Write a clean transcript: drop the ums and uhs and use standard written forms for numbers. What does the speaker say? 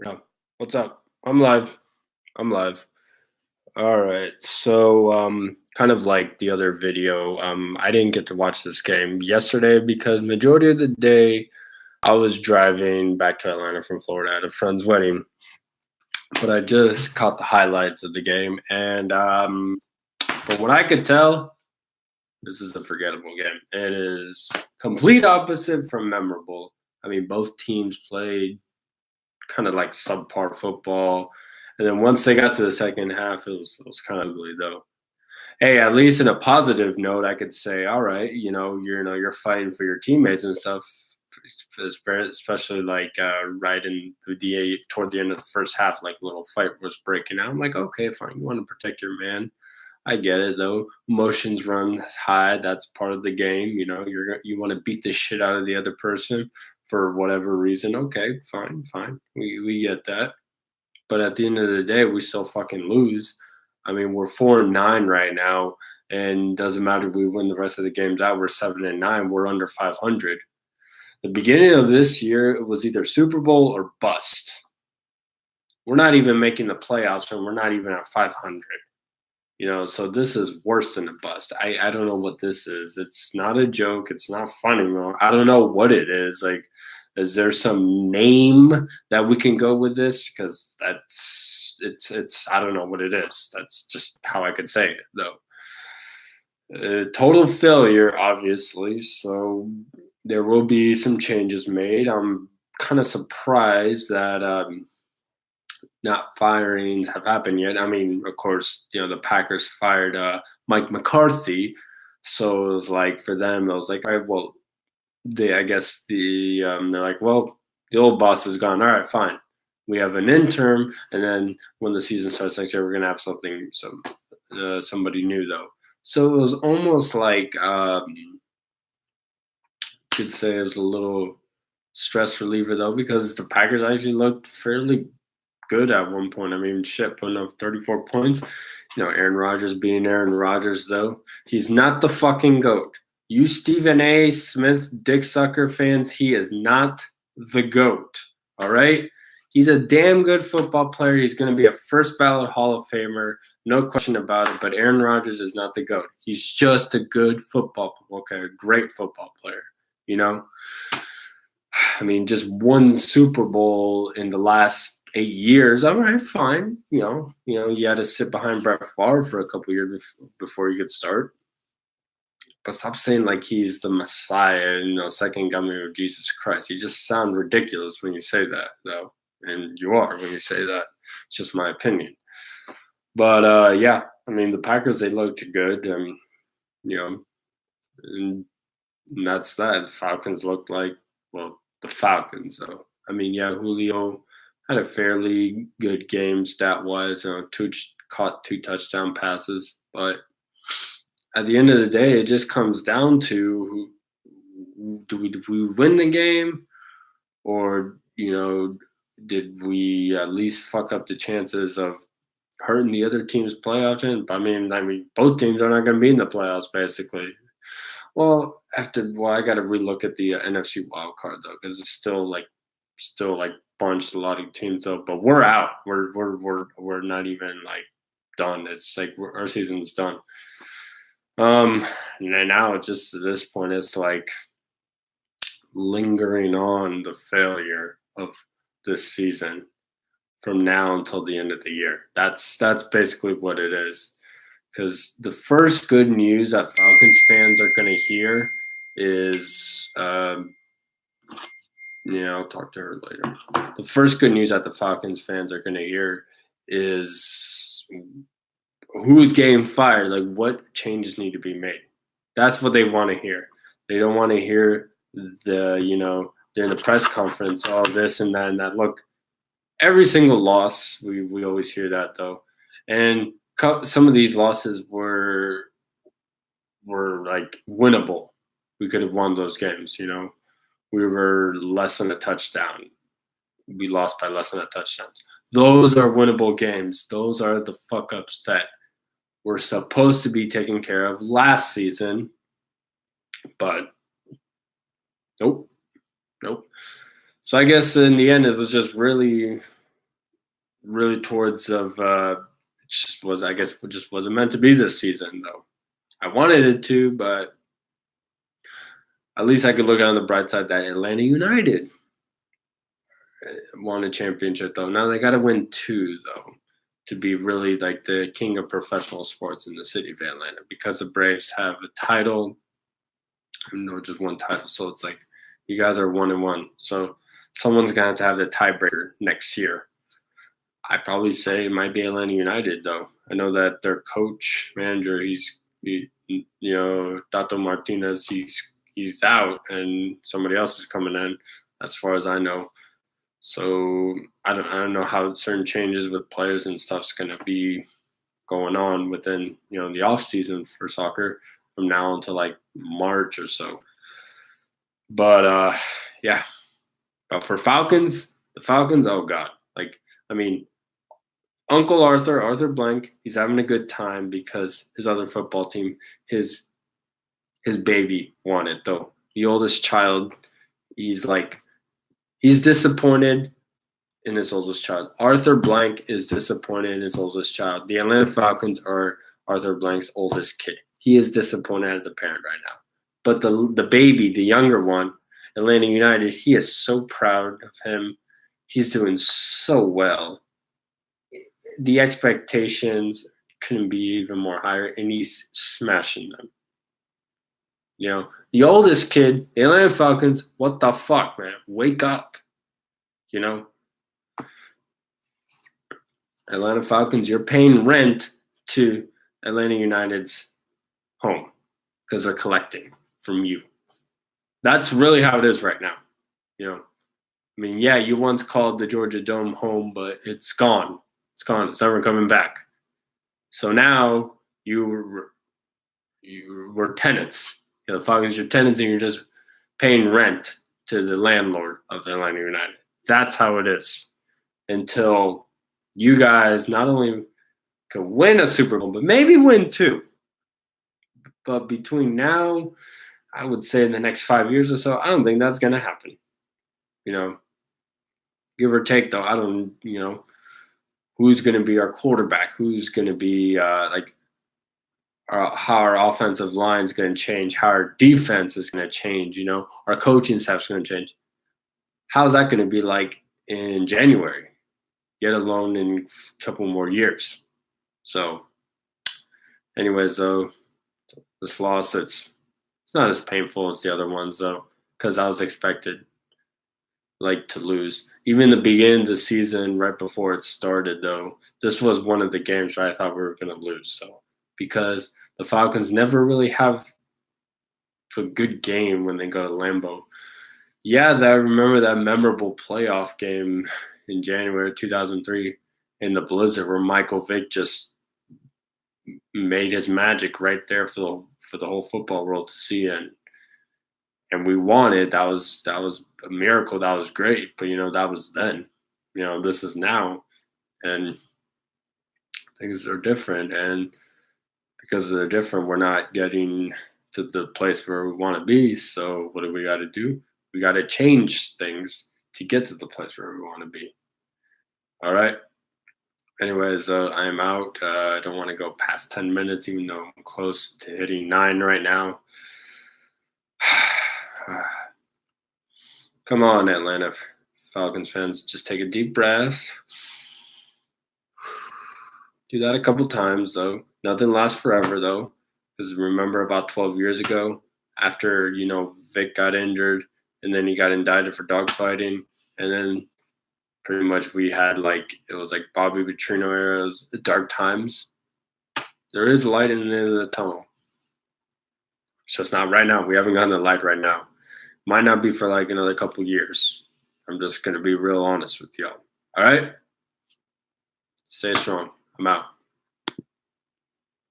Yeah. What's up? I'm live. I'm live. All right. So, kind of like the other video, I didn't get to watch this game yesterday because majority of the day I was driving back to Atlanta from Florida at a friend's wedding. But I just caught the highlights of the game, and from what I could tell, this is a forgettable game. It is complete opposite from memorable. I mean, both teams played kind of like subpar football. And then once they got to the second half, it was kind of ugly though. Hey, at least in a positive note, I could say, all right, you're fighting for your teammates and stuff, especially like right in toward the end of the first half, like a little fight was breaking out. I'm like, okay, fine, you want to protect your man. I get it though. Emotions run high. That's part of the game. You want to beat the shit out of the other person for whatever reason. Okay, fine, fine. We get that. But at the end of the day, we still fucking lose. I mean, we're 4-9 right now, and doesn't matter if we win the rest of the games out. We're 7-9. We're under 500. The beginning of this year, it was either Super Bowl or bust. We're not even making the playoffs, and we're not even at 500. So this is worse than a bust. I don't know what this is. It's not a joke. It's not funny. I don't know what it is. Like, is there some name that we can go with this? Because it's I don't know what it is. That's just how I could say it though. Total failure, obviously. So there will be some changes made. I'm kind of surprised that not firings have happened yet. I mean, of course, the Packers fired Mike McCarthy, so it was like for them, it was like, all right, well, I guess they're like, well, the old boss is gone. All right, fine. We have an interim, and then when the season starts next year, we're gonna have somebody new though. So it was almost like could say it was a little stress reliever though, because the Packers actually looked fairly good at one point. I mean, shit, putting up 34 points. Aaron Rodgers being Aaron Rodgers, though. He's not the fucking GOAT. You Stephen A. Smith, Dick Sucker fans, he is not the GOAT. All right? He's a damn good football player. He's going to be a first ballot Hall of Famer. No question about it. But Aaron Rodgers is not the GOAT. He's just a good a great football player. I mean, just one Super Bowl in the last 8 years. All right, fine. You had to sit behind Brett Favre for a couple years before you could start. But stop saying like he's the Messiah, second coming of Jesus Christ. You just sound ridiculous when you say that, though, and you are when you say that. It's just my opinion. But yeah, I mean, the Packers, they looked good, and that's that. The Falcons looked like, well, the Falcons, though. I mean, yeah, Julio had a fairly good game stat wise. Caught 2 touchdown passes, but at the end of the day, it just comes down to did we win the game, or did we at least fuck up the chances of hurting the other team's playoff chance? I mean, both teams are not going to be in the playoffs, basically. Well, I got to relook at the NFC wild card though, because it's still bunched a lot of teams though. But we're out. We're not even like done. It's like our season's done. And now just at this point, it's like lingering on the failure of this season from now until the end of the year. That's basically what it is. Because the first good news that Falcons fans are going to hear is, I'll talk to her later. The first good news that the Falcons fans are going to hear is who's getting fired, like what changes need to be made. That's what they want to hear. They don't want to hear during the press conference, all this and that and that. Look, every single loss, we always hear that though. And some of these losses were like winnable. We could have won those games. We were less than a touchdown. We lost by less than a touchdown. Those are winnable games. Those are the fuck ups that were supposed to be taken care of last season, but nope. So I guess in the end, it was just really really towards of it just was, I guess, it just wasn't meant to be this season though. I wanted it to, but at least I could look on the bright side that Atlanta United won a championship though. Now they got to win two though to be really like the king of professional sports in the city of Atlanta, because the Braves have a title, just one title. So it's like you guys are 1-1. So someone's gonna have to have the tiebreaker next year. I'd probably say it might be Atlanta United though. I know that their coach, manager, Tato Martinez, he's out and somebody else is coming in, as far as I know. So I don't know how certain changes with players and stuff's gonna be going on within the off season for soccer from now until like March or so. But yeah. But for Falcons, the Falcons, oh god, Uncle Arthur Blank, he's having a good time because his other football team, his baby won it though. The oldest child, he's disappointed in his oldest child. Arthur Blank is disappointed in his oldest child. The Atlanta Falcons are Arthur Blank's oldest kid. He is disappointed as a parent right now. But the baby, the younger one, Atlanta United, he is so proud of him. He's doing so well. The expectations couldn't be even more higher, and he's smashing them. The oldest kid, the Atlanta Falcons, what the fuck, man? Wake up. Atlanta Falcons, you're paying rent to Atlanta United's home because they're collecting from you. That's really how it is right now. Yeah, you once called the Georgia Dome home, but it's gone. It's gone. It's never coming back. So now you were tenants. The Falcons, you're tenants, and you're just paying rent to the landlord of Atlanta United. That's how it is until you guys not only can win a Super Bowl, but maybe win two. But between now, I would say in the next 5 years or so, I don't think that's going to happen. Give or take, though, I don't, who's going to be our quarterback? Who's going to be how our offensive line is going to change? How our defense is going to change? Our coaching staff is going to change. How's that going to be like in January, yet alone in a couple more years? So, anyways, though, this loss, it's not as painful as the other ones, though, because I was expected to lose. Even the beginning of the season, right before it started, though, this was one of the games where I thought we were going to lose. So, because the Falcons never really have a good game when they go to Lambeau. Yeah, I remember that memorable playoff game in January 2003 in the blizzard where Michael Vick just made his magic right there for the whole football world to see, and we won it. That was a miracle. That was great. But that was then. This is now, and things are different. And because they're different, we're not getting to the place where we want to be. So what do we got to do? We got to change things to get to the place where we want to be. All right. Anyways, I'm out. I don't want to go past 10 minutes, even though I'm close to hitting 9 right now. Come on, Atlanta Falcons fans. Just take a deep breath. Do that a couple times, though. Nothing lasts forever, though. Because remember about 12 years ago, after, Vic got injured, and then he got indicted for dogfighting, and then pretty much we had it was like Bobby Petrino era, the dark times. There is light in the end of the tunnel. It's just not right now. We haven't gotten the light right now. Might not be for another couple years. I'm just going to be real honest with y'all. All right? Stay strong. I'm out.